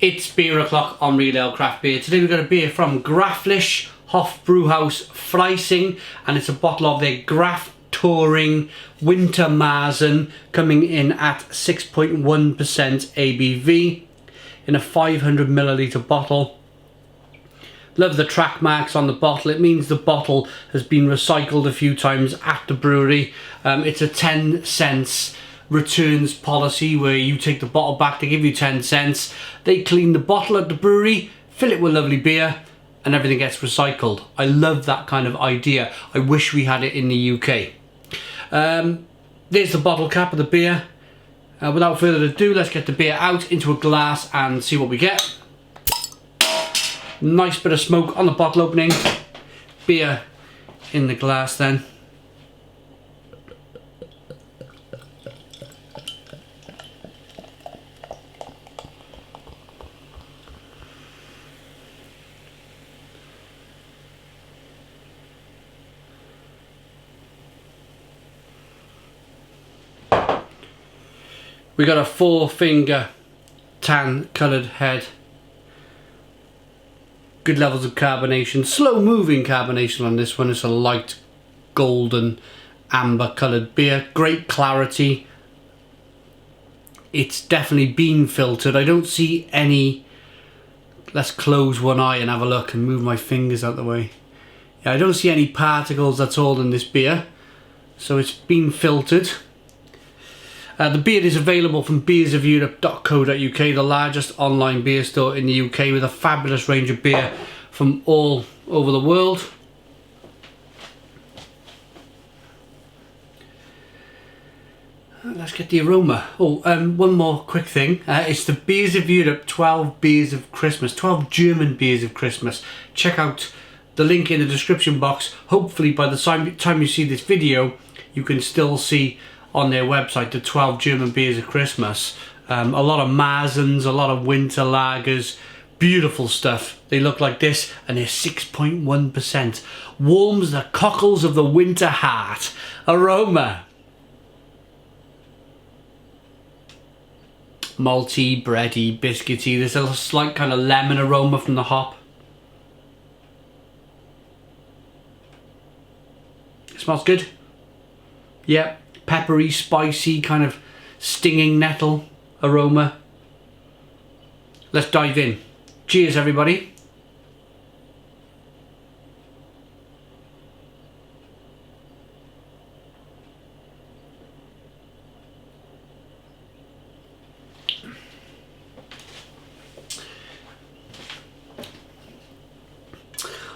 It's beer o'clock on Real Ale Craft Beer. Today we've got a beer from Gra fliches Hofbrauhaus Freising, and it's a bottle of their Graf Toerring Winterma rzen, coming in at 6.1% ABV in a 500ml bottle. Love the track marks on the bottle. It means the bottle has been recycled a few times at the brewery. It's a 10 cents returns policy where you take the bottle back, they give you 10 cents, they clean the bottle at the brewery, fill it with lovely beer, and everything gets recycled. I love that kind of idea. I wish we had it in the UK. There's the bottle cap of the beer. Without further ado, let's get the beer out into a glass and see what we get. Nice bit of smoke on the bottle opening. Beer in the glass then. We got a 4-finger tan coloured head. Good levels of carbonation, slow moving carbonation on this one. It's a light golden amber coloured beer, great clarity. It's definitely been filtered. I don't see any. Let's close one eye and have a look and move my fingers out the way. Yeah, I don't see any particles at all in this beer, so it's been filtered. The beer is available from beersofeurope.co.uk, the largest online beer store in the UK, with a fabulous range of beer from all over the world. Let's get the aroma. One more quick thing. It's the Beers of Europe 12 Beers of Christmas, 12 German Beers of Christmas. Check out the link in the description box. Hopefully by the time you see this video, you can still see on their website the 12 German Beers of Christmas. A lot of Marzens, a lot of winter lagers, beautiful stuff. They look like this and they're 6.1%. Warms the cockles of the winter heart. Aroma. Malty, bready, biscuity. There's a slight kind of lemon aroma from the hop. It smells good. Yeah. Peppery, spicy, kind of stinging nettle aroma. Let's dive in. Cheers, everybody.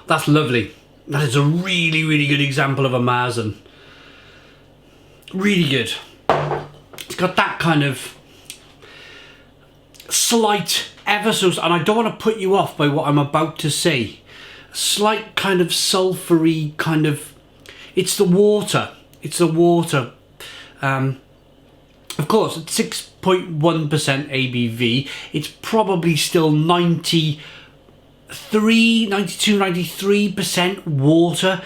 That's lovely. That is a really, really good example of a Marzen. Really good. It's got that kind of slight, ever so, and I don't want to put you off by what I'm about to say, slight kind of sulphury kind of, it's the water. Of course, at 6.1% ABV, it's probably still 92, 93% water.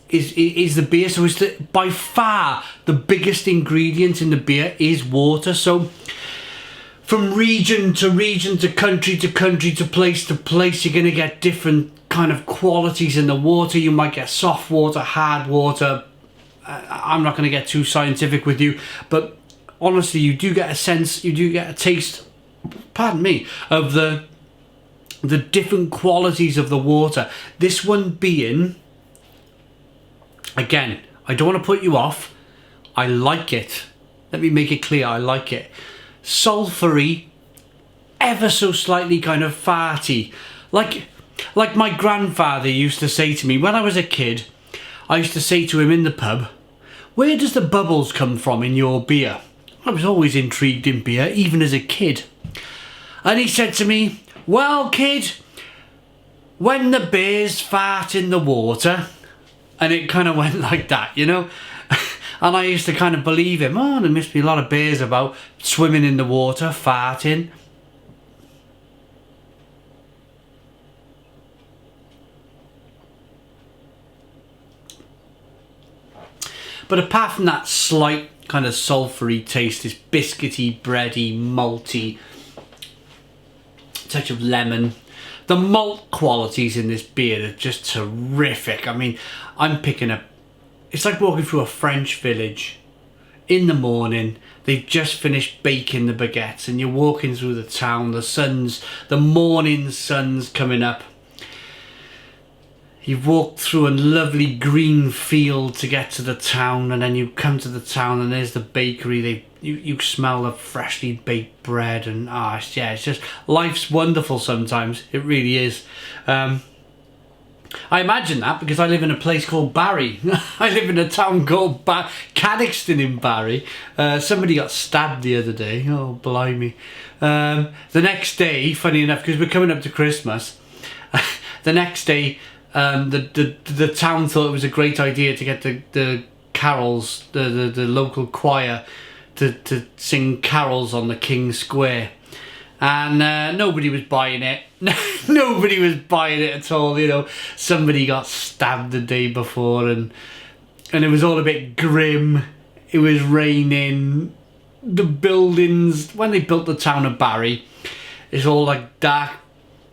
Is the beer, so it's by far the biggest ingredient in the beer is water. So from region to region, to country to country, to place, you're going to get different kind of qualities in the water. You might get soft water, hard water. I'm not going to get too scientific with you, but honestly, you do get a sense, you do get a taste, pardon me, of the different qualities of the water. This one being, again, I don't want to put you off. I like it. Let me make it clear, I like it. Sulphury, ever so slightly kind of farty. Like my grandfather used to say to me when I was a kid, I used to say to him in the pub, "Where does the bubbles come from in your beer?" I was always intrigued in beer, even as a kid. And he said to me, "Well, kid, when the bears fart in the water." And it kind of went like that, you know. And I used to kind of believe him. Oh, there must be a lot of bears about swimming in the water, farting. But apart from that slight kind of sulphury taste, this biscuity, bready, malty, touch of lemon. The malt qualities in this beer are just terrific. I mean, I'm picking up, it's like walking through a French village in the morning. They've just finished baking the baguettes and you're walking through the town. The morning sun's coming up. You've walked through a lovely green field to get to the town, and then you come to the town and there's the bakery. You smell the freshly baked bread, and yeah, it's just, life's wonderful sometimes. It really is. I imagine that because I live in a place called Barry. I live in a town called Cadoxton in Barry. Somebody got stabbed the other day. Oh, blimey. The next day, funny enough, because we're coming up to Christmas, the next day, the town thought it was a great idea to get the carols, the local choir, to sing carols on the King's Square, and nobody was buying it. Nobody was buying it at all. You know, somebody got stabbed the day before, and it was all a bit grim. It was raining. The buildings, when they built the town of Barry, it's all like dark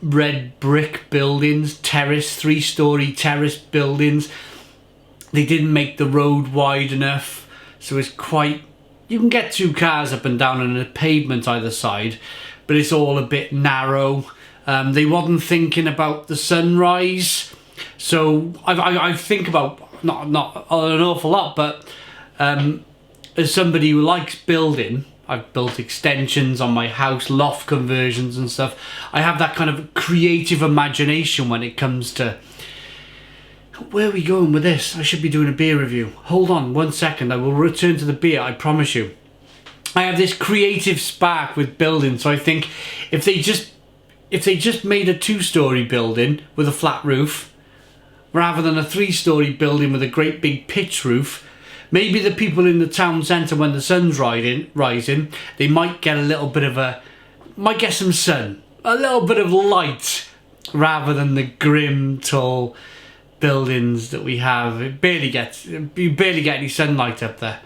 red brick buildings, three-story terrace buildings. They didn't make the road wide enough, so it's quite, you can get 2 cars up and down on a pavement either side, but it's all a bit narrow. They wasn't thinking about the sunrise, so I think about not an awful lot, but as somebody who likes building, I've built extensions on my house, loft conversions and stuff. I have that kind of creative imagination when it comes to, where are we going with this? I should be doing a beer review. Hold on 1 second, I will return to the beer, I promise you. I have this creative spark with building, so I think if they just made a 2-story building with a flat roof, rather than a 3-story building with a great big pitch roof, maybe the people in the town centre, when the sun's rising, they might get might get some sun, a little bit of light, rather than the grim, tall buildings that we have. You barely get any sunlight up there.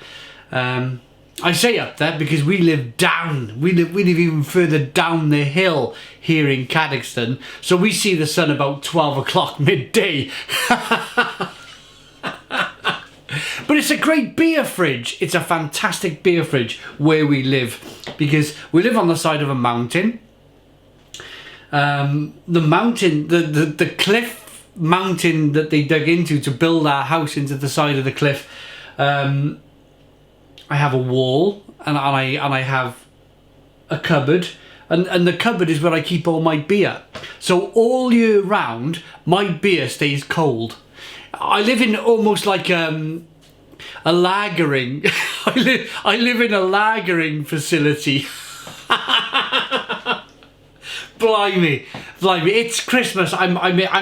I say up there because we live down. We live even further down the hill here in Cadoxton, so we see the sun about 12 o'clock midday. But it's a great beer fridge. It's a fantastic beer fridge where we live, because we live on the side of a mountain. The mountain, the cliff mountain that they dug into to build our house into the side of the cliff. I have a wall, and I have a cupboard, and the cupboard is where I keep all my beer. So all year round, my beer stays cold. I live in almost like a lagering. I live in a lagering facility. Blimey, it's Christmas. I'm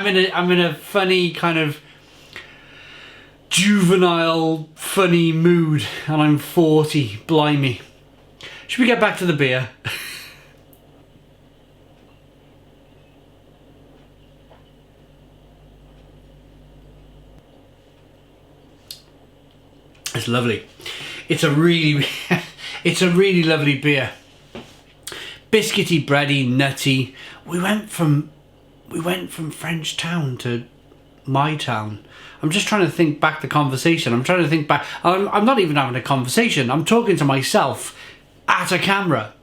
in a funny kind of juvenile, funny mood, and I'm 40. Blimey. Should we get back to the beer? It's lovely. It's a really lovely beer. Biscuity, bready, nutty. We went from French town to my town. I'm just trying to think back the conversation. I'm trying to think back. I'm not even having a conversation. I'm talking to myself at a camera.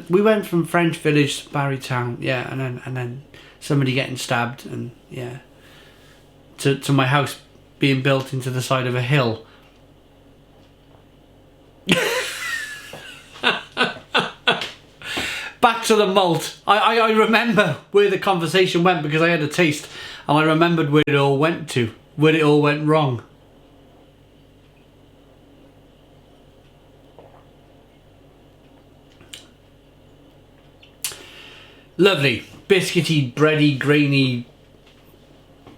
We went from French village to Barry town, yeah, and then somebody getting stabbed, and yeah, to my house being built into the side of a hill. Back to the malt. I remember where the conversation went because I had a taste, and I remembered where it all went to, where it all went wrong. Lovely, biscuity, bready, grainy,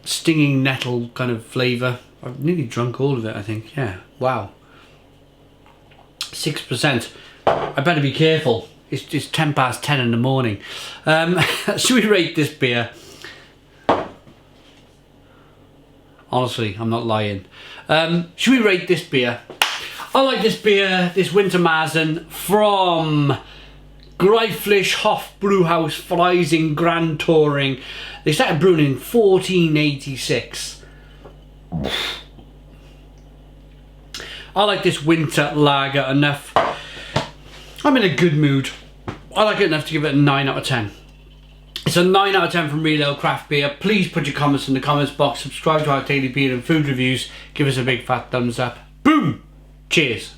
stinging nettle kind of flavour. I've nearly drunk all of it, I think. Yeah, wow. 6%. I better be careful. It's just 10 in the morning. Should we rate this beer? Honestly, I'm not lying. Should we rate this beer? I like this beer, this Winterma rzen from Gra fliches Hofbrauhaus Freising Graf Toerring. They started brewing in 1486. I like this winter lager enough. I'm in a good mood. I like it enough to give it a 9 out of 10. It's a 9 out of 10 from Real Ale Craft Beer. Please put your comments in the comments box. Subscribe to our daily beer and food reviews. Give us a big fat thumbs up. Boom! Cheers.